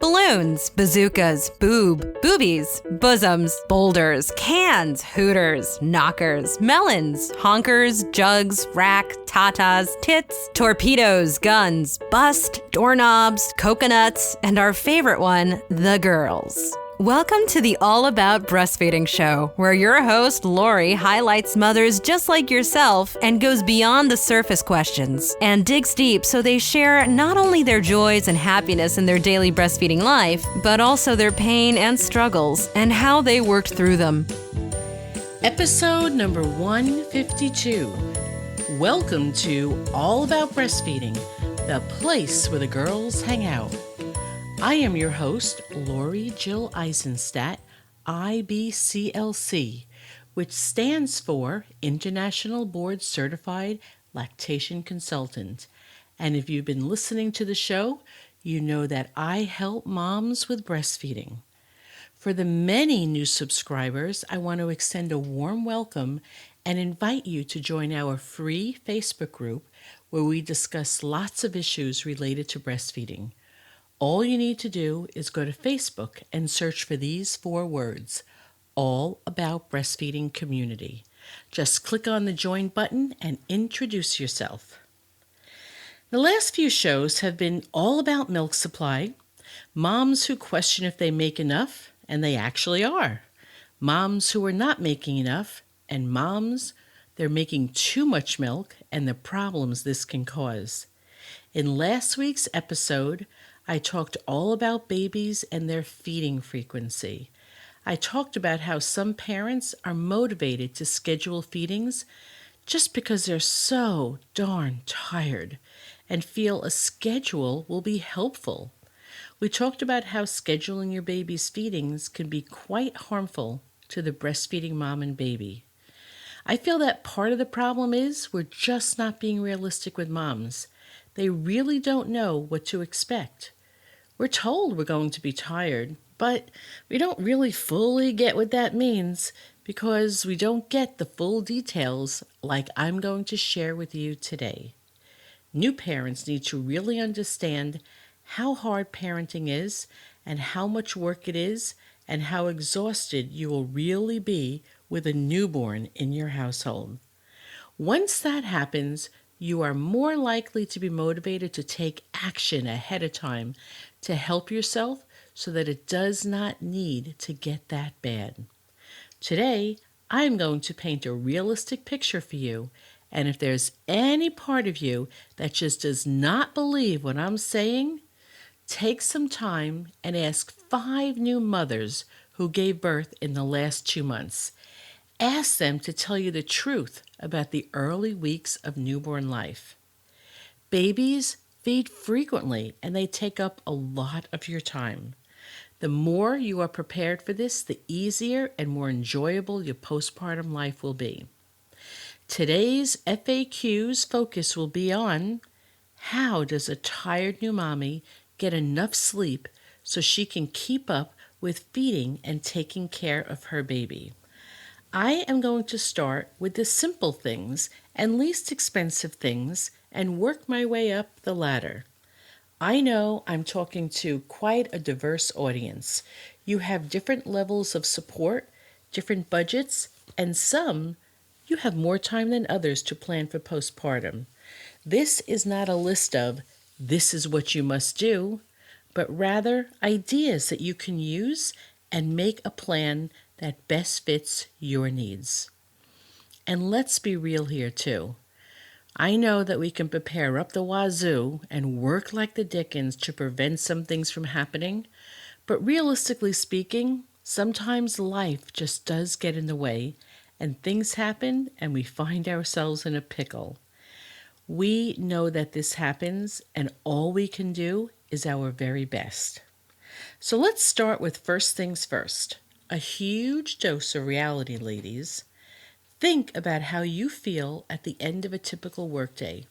balloons, bazookas, boobies, bosoms, boulders, cans, hooters, knockers, melons, honkers, jugs, rack, tatas, tits, torpedoes, guns, bust, doorknobs, coconuts, and our favorite one, the girls. Welcome to the All About Breastfeeding show, where your host, Lori, highlights mothers just like yourself and goes beyond the surface questions and digs deep so they share not only their joys and happiness in their daily breastfeeding life, but also their pain and struggles and how they worked through them. Episode number 152. Welcome to All About Breastfeeding, the place where the girls hang out. I am your host, Lori Jill Eisenstadt, IBCLC, which stands for International Board Certified Lactation Consultant. And if you've been listening to the show, you know that I help moms with breastfeeding. For the many new subscribers, I want to extend a warm welcome and invite you to join our free Facebook group where we discuss lots of issues related to breastfeeding. All you need to do is go to Facebook and search for these 4 words, All About Breastfeeding Community. Just click on the join button and introduce yourself. The last few shows have been all about milk supply, moms who question if they make enough, and they actually are, moms who are not making enough, and moms, they're making too much milk and the problems this can cause. In last week's episode, I talked all about babies and their feeding frequency. I talked about how some parents are motivated to schedule feedings just because they're so darn tired and feel a schedule will be helpful. We talked about how scheduling your baby's feedings can be quite harmful to the breastfeeding mom and baby. I feel that part of the problem is we're just not being realistic with moms. They really don't know what to expect. We're told we're going to be tired, but we don't really fully get what that means because we don't get the full details like I'm going to share with you today. New parents need to really understand how hard parenting is and how much work it is and how exhausted you will really be with a newborn in your household. Once that happens, you are more likely to be motivated to take action ahead of time to help yourself so that it does not need to get that bad. Today, I'm going to paint a realistic picture for you, and if there's any part of you that just does not believe what I'm saying, take some time and ask 5 new mothers who gave birth in the last 2 months. Ask them to tell you the truth about the early weeks of newborn life. Babies feed frequently and they take up a lot of your time. The more you are prepared for this, the easier and more enjoyable your postpartum life will be. Today's FAQ's focus will be on how does a tired new mommy get enough sleep so she can keep up with feeding and taking care of her baby. I am going to start with the simple things and least expensive things and work my way up the ladder. I know I'm talking to quite a diverse audience. You have different levels of support, different budgets, and some you have more time than others to plan for postpartum. This is not a list of this is what you must do, but rather ideas that you can use and make a plan that best fits your needs. And let's be real here too. I know that we can prepare up the wazoo and work like the dickens to prevent some things from happening, but realistically speaking, sometimes life just does get in the way and things happen and we find ourselves in a pickle. We know that this happens and all we can do is our very best. So let's start with first things first. A huge dose of reality, ladies. Think about how you feel at the end of a typical workday.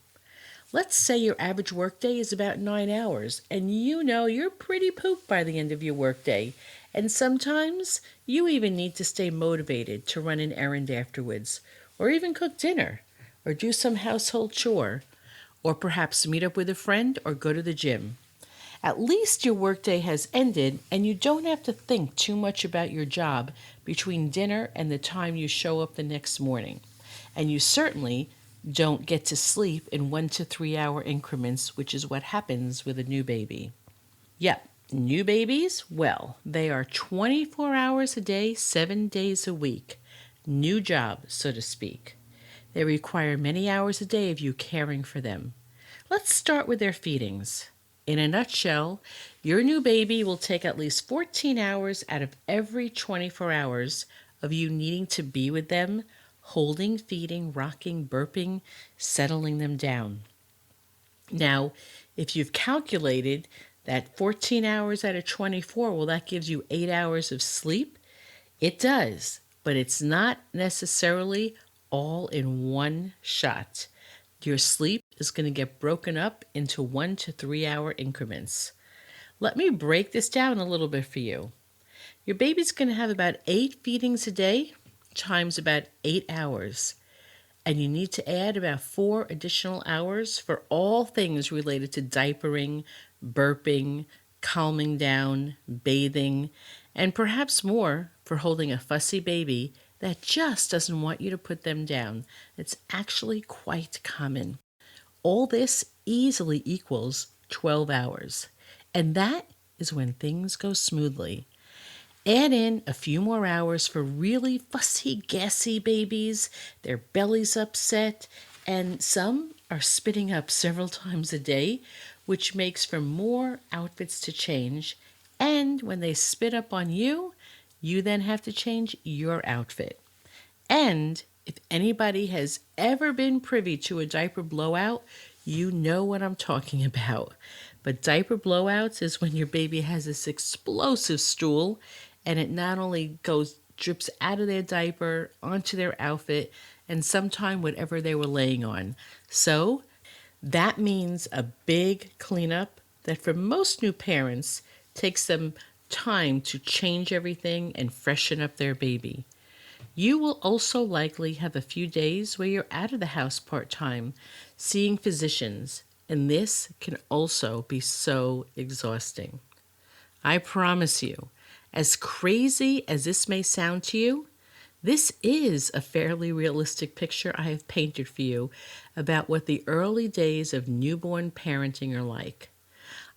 Let's say your average workday is about 9 hours, and you know you're pretty pooped by the end of your workday, and sometimes you even need to stay motivated to run an errand afterwards, or even cook dinner, or do some household chore, or perhaps meet up with a friend or go to the gym. At least your workday has ended and you don't have to think too much about your job between dinner and the time you show up the next morning. And you certainly don't get to sleep in 1 to 3 hour increments, which is what happens with a new baby. Yep, new babies, well, they are 24 hours a day, 7 days a week. New job, so to speak. They require many hours a day of you caring for them. Let's start with their feedings. In a nutshell, your new baby will take at least 14 hours out of every 24 hours of you needing to be with them, holding, feeding, rocking, burping, settling them down. Now, if you've calculated that 14 hours out of 24, well, that gives you 8 hours of sleep. It does, but it's not necessarily all in one shot. Your sleep is going to get broken up into 1 to 3 hour increments. Let me break this down a little bit for you. Your baby's going to have about 8 feedings a day times about 8 hours. And you need to add about 4 additional hours for all things related to diapering, burping, calming down, bathing, and perhaps more for holding a fussy baby that just doesn't want you to put them down. It's actually quite common. All this easily equals 12 hours. And that is when things go smoothly. Add in a few more hours for really fussy, gassy babies, their bellies upset, and some are spitting up several times a day, which makes for more outfits to change. And when they spit up on you, you then have to change your outfit. And if anybody has ever been privy to a diaper blowout, you know what I'm talking about. But diaper blowouts is when your baby has this explosive stool and it not only drips out of their diaper onto their outfit and sometime whatever they were laying on. So that means a big cleanup that for most new parents takes them time to change everything and freshen up their baby. You will also likely have a few days where you're out of the house part-time, seeing physicians, and this can also be so exhausting. I promise you, as crazy as this may sound to you, this is a fairly realistic picture I have painted for you about what the early days of newborn parenting are like.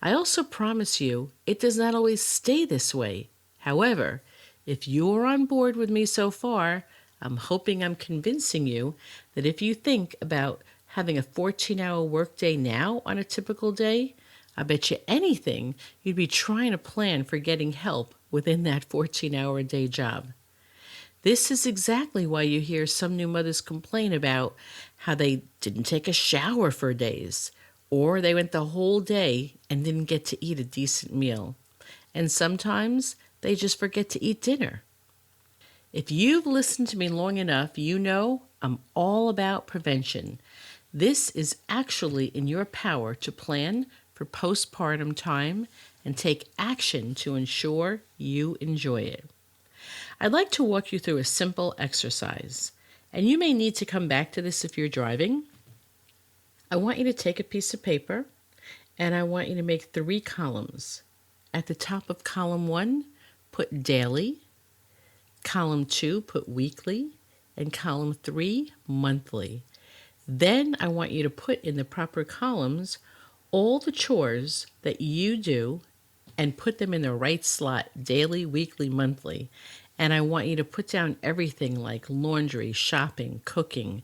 I also promise you it does not always stay this way. However, if you're on board with me so far, I'm hoping I'm convincing you that if you think about having a 14-hour workday now on a typical day, I bet you anything you'd be trying to plan for getting help within that 14-hour a day job. This is exactly why you hear some new mothers complain about how they didn't take a shower for days, or they went the whole day and didn't get to eat a decent meal. And sometimes they just forget to eat dinner. If you've listened to me long enough, you know I'm all about prevention. This is actually in your power to plan for postpartum time and take action to ensure you enjoy it. I'd like to walk you through a simple exercise, and you may need to come back to this if you're driving. I want you to take a piece of paper, and I want you to make 3 columns. At the top of column 1, put daily, column 2, put weekly, and column 3, monthly. Then I want you to put in the proper columns all the chores that you do and put them in the right slot, daily, weekly, monthly. And I want you to put down everything like laundry, shopping, cooking,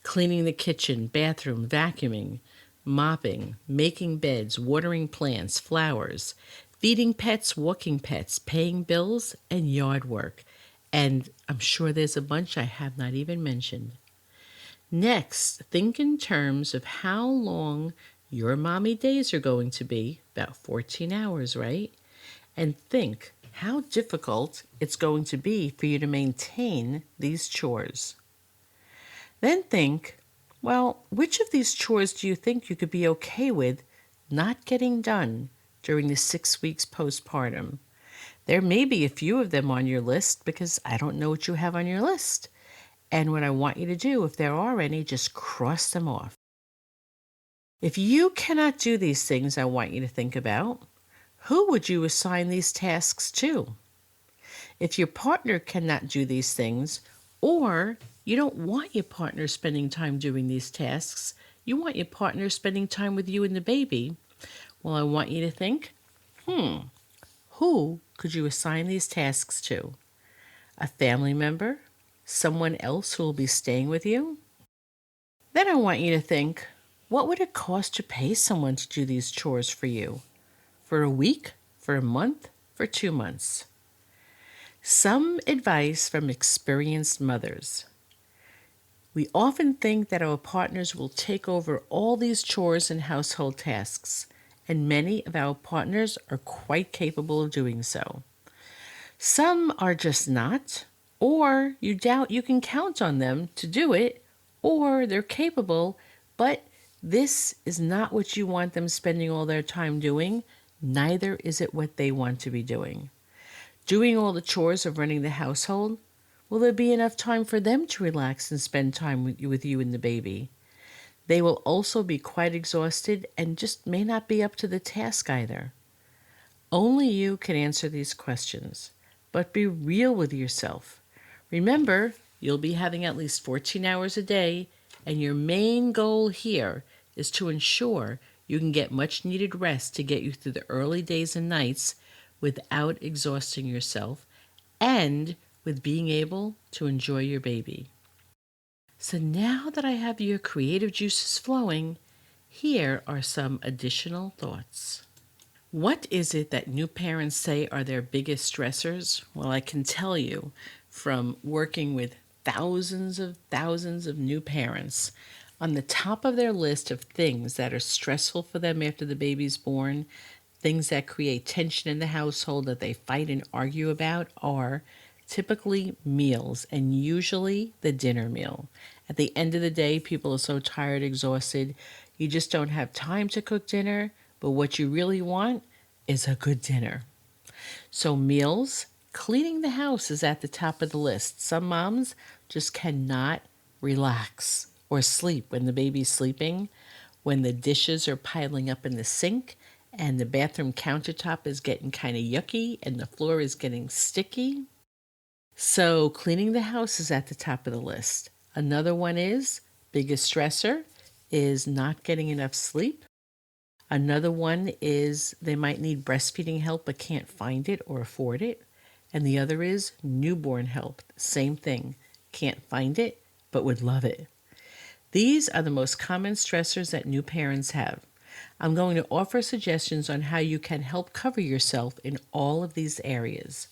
cleaning the kitchen, bathroom, vacuuming, mopping, making beds, watering plants, flowers, feeding pets, walking pets, paying bills, and yard work. And I'm sure there's a bunch I have not even mentioned. Next, think in terms of how long your mommy days are going to be, about 14 hours, right? And think how difficult it's going to be for you to maintain these chores. Then think, well, which of these chores do you think you could be okay with not getting done during the 6 weeks postpartum? There may be a few of them on your list because I don't know what you have on your list. And what I want you to do, if there are any, just cross them off. If you cannot do these things I want you to think about, Who would you assign these tasks to? If your partner cannot do these things, or you don't want your partner spending time doing these tasks, you want your partner spending time with you and the baby, well, I want you to think, who could you assign these tasks to? A family member? Someone else who will be staying with you? Then I want you to think, what would it cost to pay someone to do these chores for you? For a week? For a month? For 2 months? Some advice from experienced mothers. We often think that our partners will take over all these chores and household tasks, and many of our partners are quite capable of doing so. Some are just not, or you doubt you can count on them to do it, or they're capable, but this is not what you want them spending all their time doing. Neither is it what they want to be doing. Doing all the chores of running the household, will there be enough time for them to relax and spend time with you and the baby? They will also be quite exhausted and just may not be up to the task either. Only you can answer these questions, but be real with yourself. Remember, you'll be having at least 14 hours a day, and your main goal here is to ensure you can get much needed rest to get you through the early days and nights without exhausting yourself and with being able to enjoy your baby. So now that I have your creative juices flowing, here are some additional thoughts. What is it that new parents say are their biggest stressors? Well, I can tell you from working with thousands of new parents, on the top of their list of things that are stressful for them after the baby's born, things that create tension in the household that they fight and argue about are typically meals, and usually the dinner meal. At the end of the day, people are so tired, exhausted, you just don't have time to cook dinner, but what you really want is a good dinner. So meals, cleaning the house is at the top of the list. Some moms just cannot relax or sleep when the baby's sleeping, when the dishes are piling up in the sink, and the bathroom countertop is getting kind of yucky and the floor is getting sticky. So cleaning the house is at the top of the list. Another one is, biggest stressor, is not getting enough sleep. Another one is they might need breastfeeding help but can't find it or afford it. And the other is newborn help. Same thing. Can't find it but would love it. These are the most common stressors that new parents have. I'm going to offer suggestions on how you can help cover yourself in all of these areas.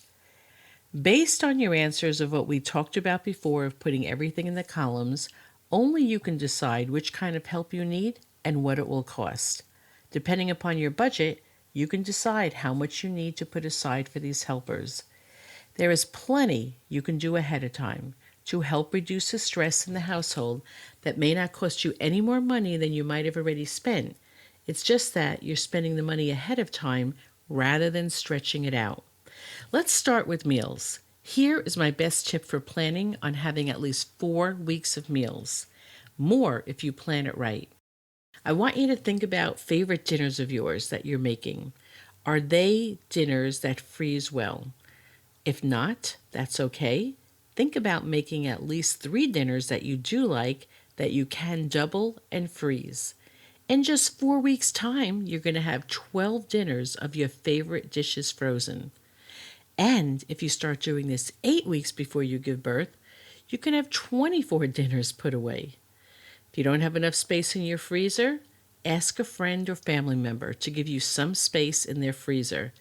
Based on your answers of what we talked about before of putting everything in the columns, only you can decide which kind of help you need and what it will cost. Depending upon your budget, you can decide how much you need to put aside for these helpers. There is plenty you can do ahead of time to help reduce the stress in the household that may not cost you any more money than you might have already spent. It's just that you're spending the money ahead of time rather than stretching it out. Let's start with meals. Here is my best tip for planning on having at least 4 weeks of meals. More if you plan it right. I want you to think about favorite dinners of yours that you're making. Are they dinners that freeze well? If not, that's okay. Think about making at least 3 dinners that you do like that you can double and freeze. In just 4 weeks' time, you're going to have 12 dinners of your favorite dishes frozen. And if you start doing this 8 weeks before you give birth, you can have 24 dinners put away. If you don't have enough space in your freezer, ask a friend or family member to give you some space in their freezer.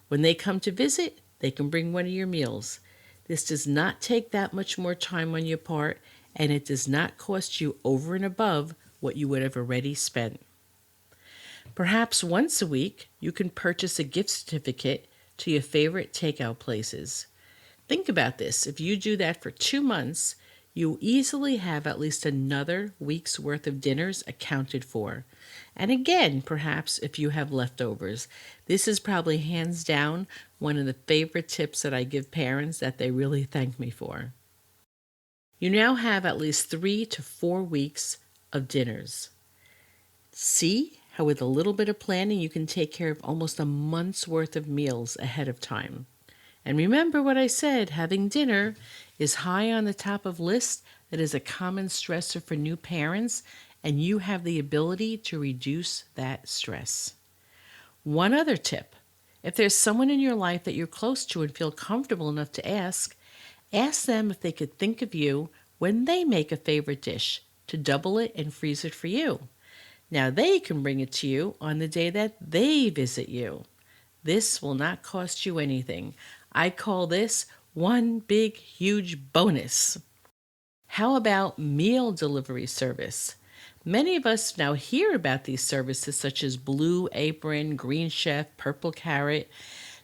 When they come to visit, they can bring one of your meals. This does not take that much more time on your part, and it does not cost you over and above what you would have already spent. Perhaps once a week, you can purchase a gift certificate to your favorite takeout places. Think about this. If you do that for 2 months, you easily have at least another week's worth of dinners accounted for. And again, perhaps if you have leftovers. This is probably hands down one of the favorite tips that I give parents that they really thank me for. You now have at least 3 to 4 weeks of dinners. See how with a little bit of planning you can take care of almost a month's worth of meals ahead of time. And remember what I said, having dinner is high on the top of list that is a common stressor for new parents, and you have the ability to reduce that stress. One other tip: if there's someone in your life that you're close to and feel comfortable enough to ask them if they could think of you when they make a favorite dish to double it and freeze it for you. Now they can bring it to you on the day that they visit you. This will not cost you anything. I call this one big, huge bonus. How about meal delivery service? Many of us now hear about these services such as Blue Apron, Green Chef, Purple Carrot.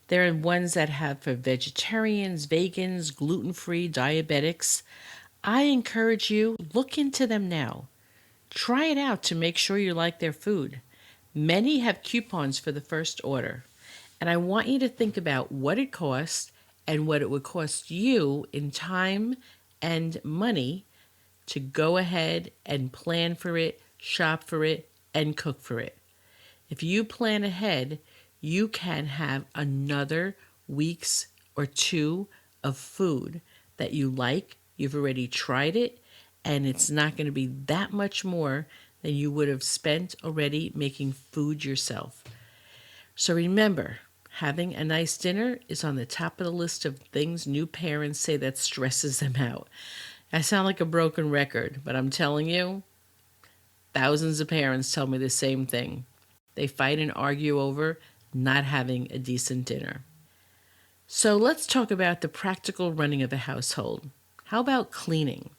There are ones that have for vegetarians, vegans, gluten-free, diabetics. I encourage you, look into them now. Try it out to make sure you like their food. Many have coupons for the first order. And I want you to think about what it costs and what it would cost you in time and money to go ahead and plan for it, shop for it, and cook for it. If you plan ahead, you can have another week's or two of food that you like. You've already tried it, and it's not going to be that much more than you would have spent already making food yourself. So remember, having a nice dinner is on the top of the list of things new parents say that stresses them out. I sound like a broken record, but I'm telling you, thousands of parents tell me the same thing. They fight and argue over not having a decent dinner. So let's talk about the practical running of a household. How about cleaning?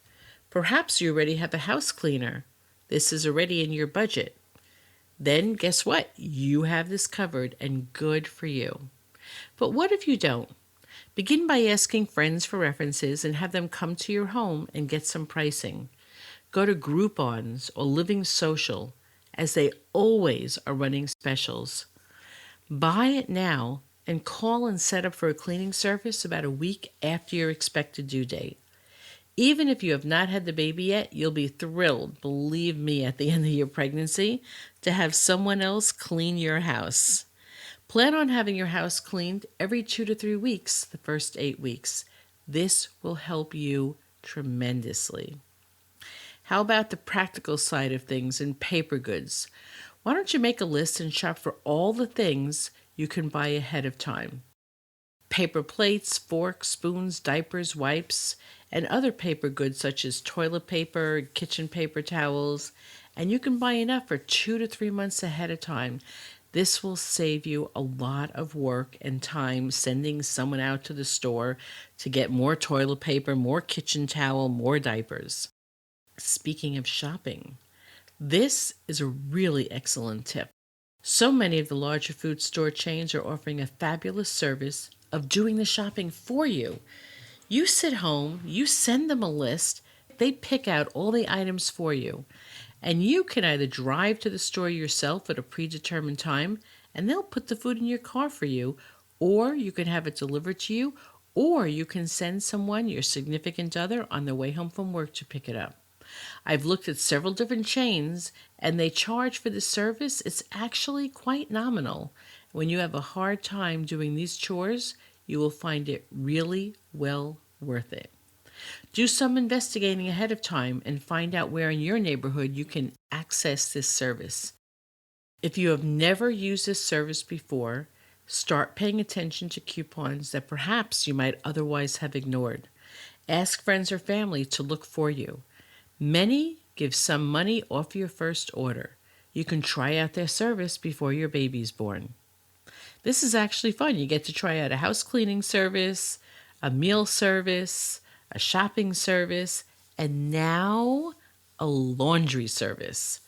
Perhaps you already have a house cleaner. This is already in your budget. Then guess what? You have this covered, and good for you. But what if you don't? Begin by asking friends for references and have them come to your home and get some pricing. Go to Groupons or Living Social, as they always are running specials. Buy it now and call and set up for a cleaning service about a week after your expected due date. Even if you have not had the baby yet, you'll be thrilled, believe me, at the end of your pregnancy, to have someone else clean your house. Plan on having your house cleaned every 2 to 3 weeks the first 8 weeks. This will help you tremendously. How about the practical side of things and paper goods? Why don't you make a list and shop for all the things you can buy ahead of time? Paper plates, forks, spoons, diapers, wipes, and other paper goods such as toilet paper, kitchen paper towels, and you can buy enough for 2 to 3 months ahead of time. This will save you a lot of work and time sending someone out to the store to get more toilet paper, more kitchen towel, more diapers. Speaking of shopping, this is a really excellent tip. So many of the larger food store chains are offering a fabulous service of doing the shopping for you. You sit home, you send them a list, they pick out all the items for you. And you can either drive to the store yourself at a predetermined time, and they'll put the food in your car for you, or you can have it delivered to you, or you can send someone, your significant other, on their way home from work to pick it up. I've looked at several different chains, and they charge for this service. It's actually quite nominal. When you have a hard time doing these chores, you will find it really well worth it. Do some investigating ahead of time and find out where in your neighborhood you can access this service. If you have never used this service before, start paying attention to coupons that perhaps you might otherwise have ignored. Ask friends or family to look for you. Many give some money off your first order. You can try out their service before your baby's born. This is actually fun. You get to try out a house cleaning service, a meal service, a shopping service, and now a laundry service.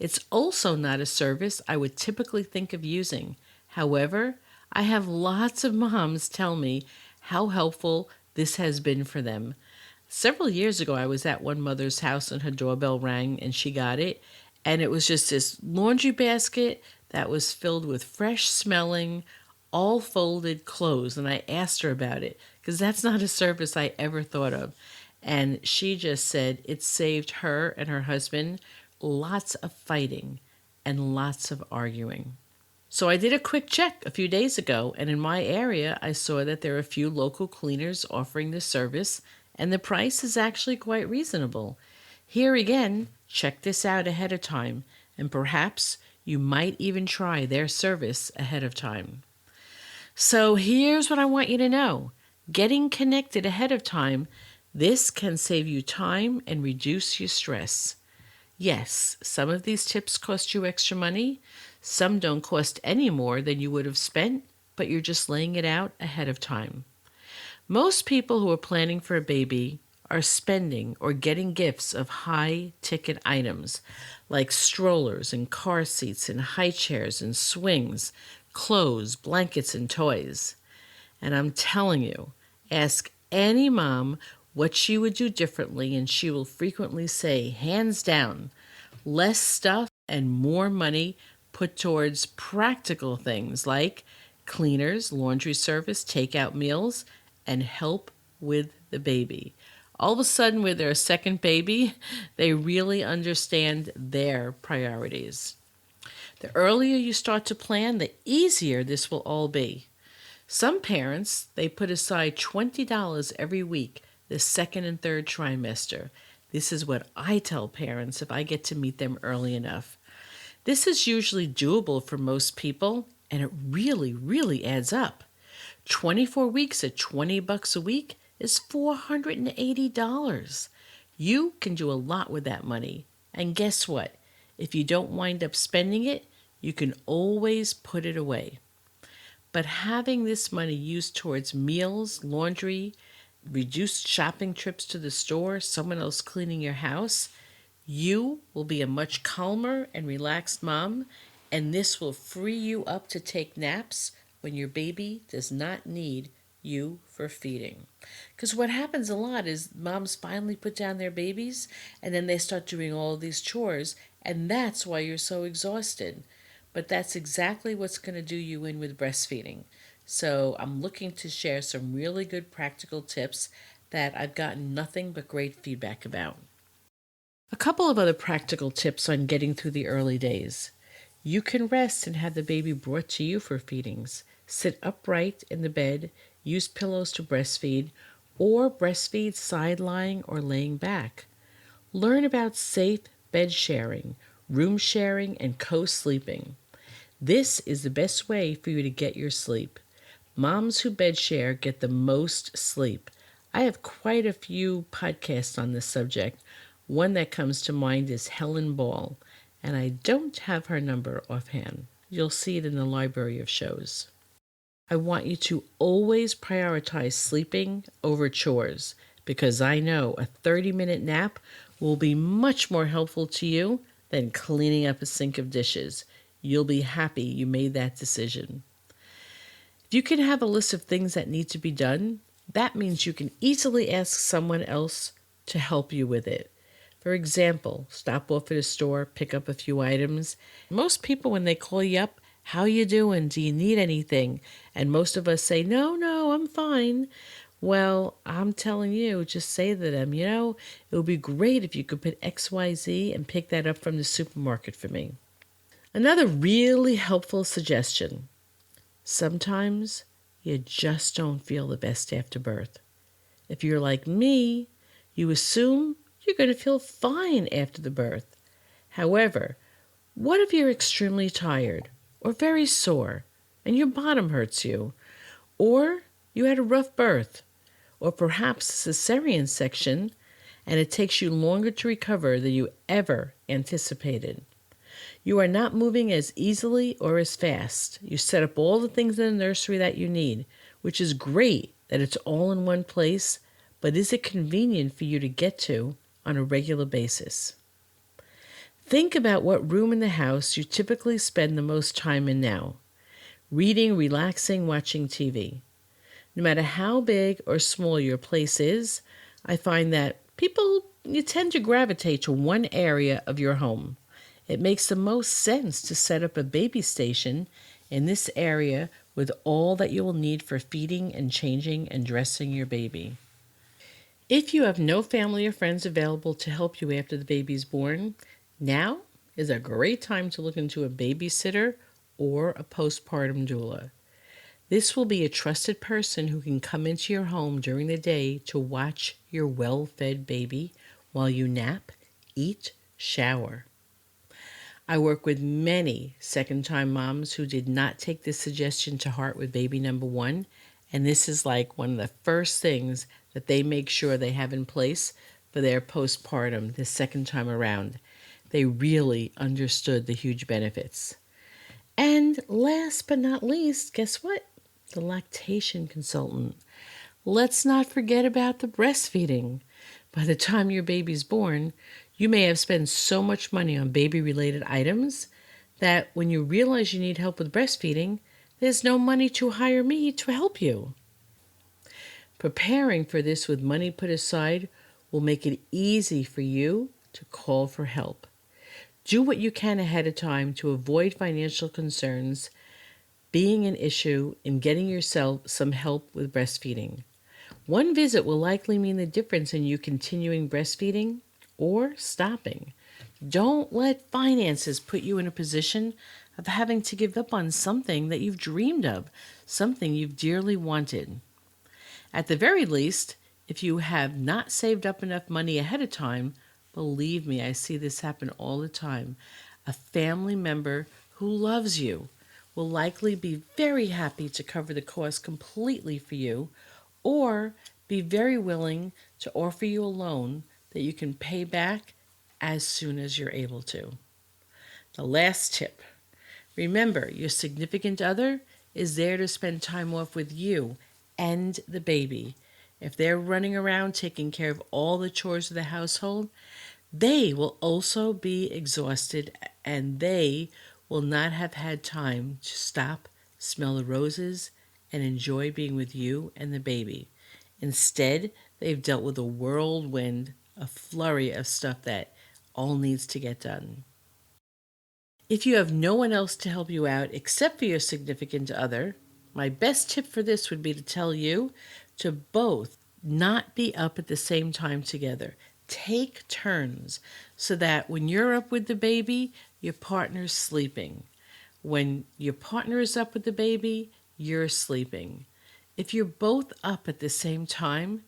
It's also not a service I would typically think of using. However, I have lots of moms tell me how helpful this has been for them. Several years ago, I was at one mother's house and her doorbell rang and she got it. And it was just this laundry basket that was filled with fresh smelling, all folded clothes. And I asked her about it because that's not a service I ever thought of. And she just said it saved her and her husband lots of fighting. and lots of arguing. So I did a quick check a few days ago, and in my area, I saw that there are a few local cleaners offering this service, and the price is actually quite reasonable. Here again, check this out ahead of time, and perhaps you might even try their service ahead of time. So here's what I want you to know. Getting connected ahead of time, this can save you time and reduce your stress. Yes, some of these tips cost you extra money. Some don't cost any more than you would have spent, but you're just laying it out ahead of time. Most people who are planning for a baby are spending or getting gifts of high-ticket items like strollers and car seats and high chairs and swings, clothes, blankets, and toys. And I'm telling you, ask any mom what she would do differently, and she will frequently say, hands down, less stuff and more money put towards practical things like cleaners, laundry service, takeout meals, and help with the baby. All of a sudden, with their second baby, they really understand their priorities. The earlier you start to plan, the easier this will all be. Some parents, they put aside $20 every week the second and third trimester. This is what I tell parents if I get to meet them early enough. This is usually doable for most people, and it really, really adds up. 24 weeks at $20 a week is $480. You can do a lot with that money. And guess what? If you don't wind up spending it, you can always put it away. But having this money used towards meals, laundry, reduced shopping trips to the store, someone else cleaning your house, you will be a much calmer and relaxed mom, and this will free you up to take naps when your baby does not need you for feeding. Because what happens a lot is moms finally put down their babies, and then they start doing all these chores, and that's why you're so exhausted. But that's exactly what's going to do you in with breastfeeding. So I'm looking to share some really good practical tips that I've gotten nothing but great feedback about. A couple of other practical tips on getting through the early days. You can rest and have the baby brought to you for feedings. Sit upright in the bed, use pillows to breastfeed, or breastfeed side-lying or laying back. Learn about safe bed sharing, room sharing, and co-sleeping. This is the best way for you to get your sleep. Moms who bed share get the most sleep. I have quite a few podcasts on this subject. One that comes to mind is Helen Ball, and I don't have her number offhand. You'll see it in the library of shows. I want you to always prioritize sleeping over chores, because I know a 30-minute nap will be much more helpful to you than cleaning up a sink of dishes. You'll be happy you made that decision. If you can have a list of things that need to be done, that means you can easily ask someone else to help you with it. For example, stop off at a store, pick up a few items. Most people, when they call you up, how you doing? Do you need anything? And most of us say, no, I'm fine. Well, I'm telling you, just say to them, it would be great if you could put XYZ and pick that up from the supermarket for me. Another really helpful suggestion. Sometimes you just don't feel the best after birth. If you're like me, you assume you're going to feel fine after the birth. However, what if you're extremely tired or very sore and your bottom hurts you? Or you had a rough birth, or perhaps a cesarean section, and it takes you longer to recover than you ever anticipated. You are not moving as easily or as fast. You set up all the things in the nursery that you need, which is great that it's all in one place, but is it convenient for you to get to on a regular basis? Think about what room in the house you typically spend the most time in now. Reading, relaxing, watching TV. No matter how big or small your place is, I find that you tend to gravitate to one area of your home. It makes the most sense to set up a baby station in this area with all that you will need for feeding and changing and dressing your baby. If you have no family or friends available to help you after the baby's born, now is a great time to look into a babysitter or a postpartum doula. This will be a trusted person who can come into your home during the day to watch your well-fed baby while you nap, eat, shower. I work with many second-time moms who did not take this suggestion to heart with baby number one, and this is like one of the first things that they make sure they have in place for their postpartum the second time around. They really understood the huge benefits. And last but not least, guess what? The lactation consultant. Let's not forget about the breastfeeding. By the time your baby's born, you may have spent so much money on baby-related items that when you realize you need help with breastfeeding, there's no money to hire me to help you. Preparing for this with money put aside will make it easy for you to call for help. Do what you can ahead of time to avoid financial concerns being an issue in getting yourself some help with breastfeeding. One visit will likely mean the difference in you continuing breastfeeding or stopping. Don't let finances put you in a position of having to give up on something that you've dreamed of, something you've dearly wanted. At the very least, if you have not saved up enough money ahead of time, believe me, I see this happen all the time. A family member who loves you will likely be very happy to cover the cost completely for you, or be very willing to offer you a loan that you can pay back as soon as you're able to. The last tip. Remember, your significant other is there to spend time off with you and the baby. If they're running around taking care of all the chores of the household, they will also be exhausted and they will not have had time to stop, smell the roses, and enjoy being with you and the baby. Instead, they've dealt with a whirlwind, a flurry of stuff that all needs to get done. If you have no one else to help you out except for your significant other, my best tip for this would be to tell you to both not be up at the same time together. Take turns so that when you're up with the baby, your partner's sleeping. When your partner is up with the baby, you're sleeping. If you're both up at the same time,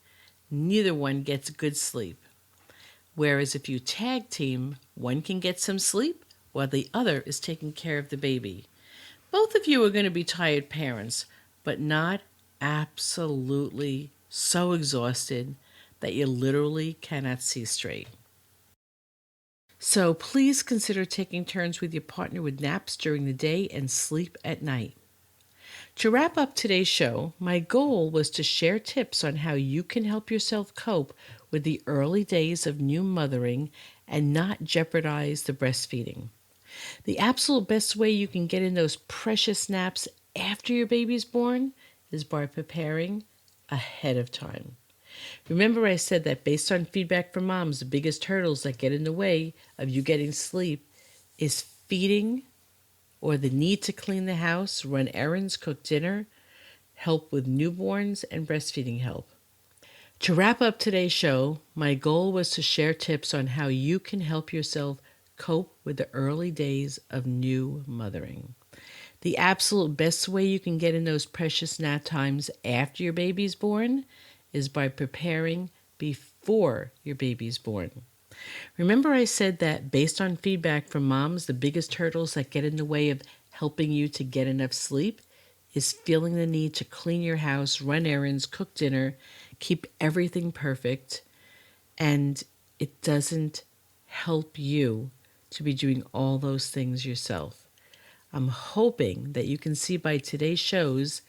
neither one gets good sleep. Whereas if you tag team, one can get some sleep while the other is taking care of the baby. Both of you are going to be tired parents, but not absolutely so exhausted that you literally cannot see straight. So please consider taking turns with your partner with naps during the day and sleep at night. To wrap up today's show, my goal was to share tips on how you can help yourself cope with the early days of new mothering and not jeopardize the breastfeeding. The absolute best way you can get in those precious naps after your baby's born is by preparing ahead of time. Remember I said that based on feedback from moms, the biggest hurdles that get in the way of you getting sleep is feeding or the need to clean the house, run errands, cook dinner, help with newborns, and breastfeeding help. To wrap up today's show, my goal was to share tips on how you can help yourself cope with the early days of new mothering. The absolute best way you can get in those precious nap times after your baby's born is by preparing before your baby's born. Remember I said that based on feedback from moms, the biggest hurdles that get in the way of helping you to get enough sleep is feeling the need to clean your house, run errands, cook dinner, keep everything perfect, and it doesn't help you to be doing all those things yourself. I'm hoping that you can see by today's shows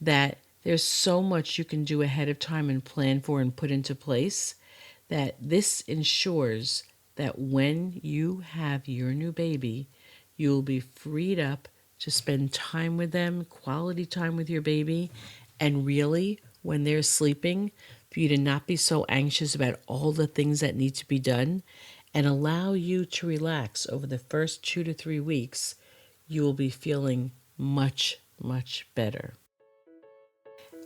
that there's so much you can do ahead of time and plan for and put into place, that this ensures that when you have your new baby, you'll be freed up to spend time with them, quality time with your baby, and really, when they're sleeping, for you to not be so anxious about all the things that need to be done, and allow you to relax over the first 2 to 3 weeks, you will be feeling much, much better.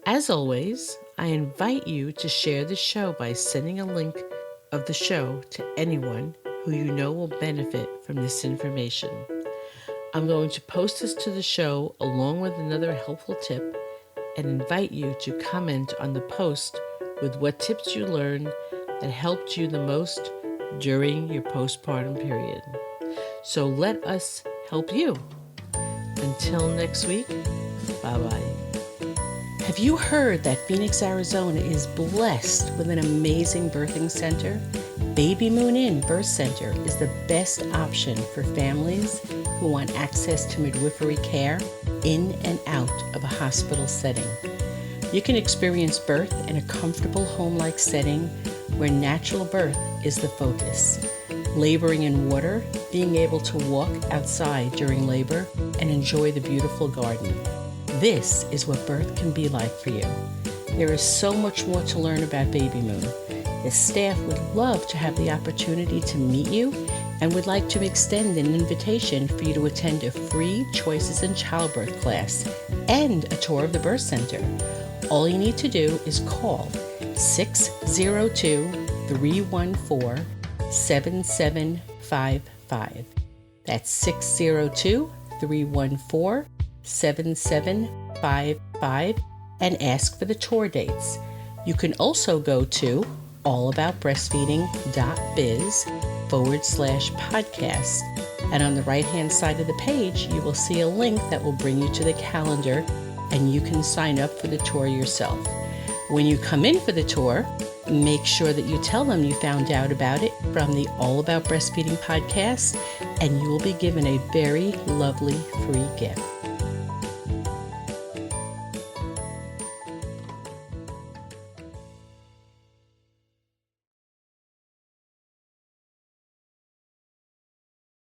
As always, I invite you to share the show by sending a link of the show to anyone who you know will benefit from this information. I'm going to post this to the show along with another helpful tip and invite you to comment on the post with what tips you learned that helped you the most during your postpartum period. So let us help you. Until next week, bye-bye. Have you heard that Phoenix, Arizona is blessed with an amazing birthing center? Baby Moon Inn Birth Center is the best option for families who want access to midwifery care in and out of a hospital setting. You can experience birth in a comfortable home-like setting where natural birth is the focus. Laboring in water, being able to walk outside during labor, and enjoy the beautiful garden. This is what birth can be like for you. There is so much more to learn about Baby Moon. The staff would love to have the opportunity to meet you and would like to extend an invitation for you to attend a free Choices in Childbirth class and a tour of the birth center. All you need to do is call 602-314-7755. That's 602-314-7755 and ask for the tour dates. You can also go to allaboutbreastfeeding.biz/podcast. And on the right-hand side of the page, you will see a link that will bring you to the calendar and you can sign up for the tour yourself. When you come in for the tour, make sure that you tell them you found out about it from the All About Breastfeeding podcast, and you will be given a very lovely free gift.